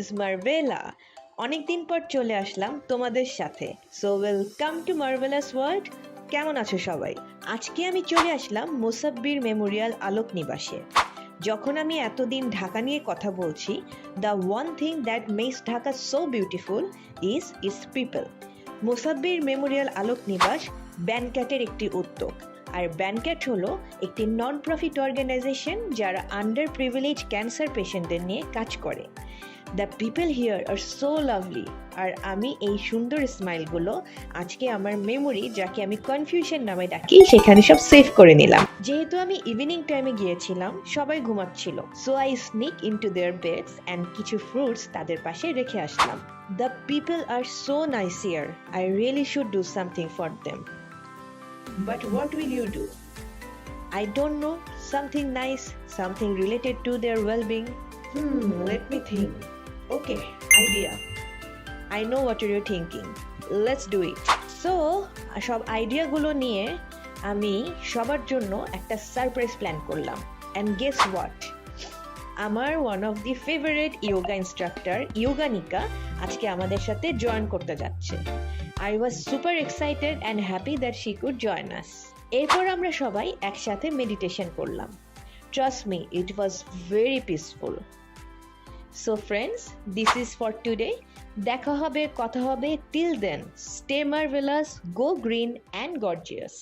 Is মার্ভেলা। অনেকদিন পর চলে আসলাম তোমাদের সাথে। So welcome to marvellous world. কেমন আছো সবাই? আজকে আমি চলে আসলাম মোসাব্বির মেমোরিয়াল আলোক নিবাসে। যখন আমি এতদিন ঢাকা নিয়ে কথা বলছি, the one thing that makes Dhaka so beautiful is it's people. Mosabbir memorial Alok Nibas ব্যানক্যাটের একটি উদ্যোগ। আর ব্যানক্যাট হলো একটি নন প্রফিট অর্গানাইজেশন যারা আন্ডার প্রিভিলেজ ক্যান্সার পেশেন্টদের নিয়ে কাজ করে। The people here are so lovely. আর আমি এই সুন্দর স্মাইলগুলো আজকে আমার মেমোরি, যাকে আমি কনফিউশন নামে ডাকি, সেখানে সব সেভ করে নিলাম। যেহেতু আমি ইভিনিং টাইমে গিয়েছিলাম, সবাই ঘুমাচ্ছিল, so I sneak into their beds and কিছু ফ্রুটস তাদের পাশে রেখে আসলাম। The people are so nice here. I really should do something for them. But what will you do? I don't know. Something nice, something related to their well-being. Let me think. Okay, idea. I know what you're thinking. Let's do it. So, সব আইডিয়াগুলো নিয়ে আমি সবার জন্য একটা surprise plan করলাম। And guess what? আমার one of the favourite yoga instructor Yoganika আজকে আমাদের সাথে জয়েন করতে যাচ্ছে। I was super excited and happy that she could join us. এরপর আমরা সবাই একসাথে মেডিটেশন করলাম। Trust me, it was very peaceful. So friends, this is for today. দেখা হবে, কথা হবে. Till then, stay marvelous, go green and gorgeous.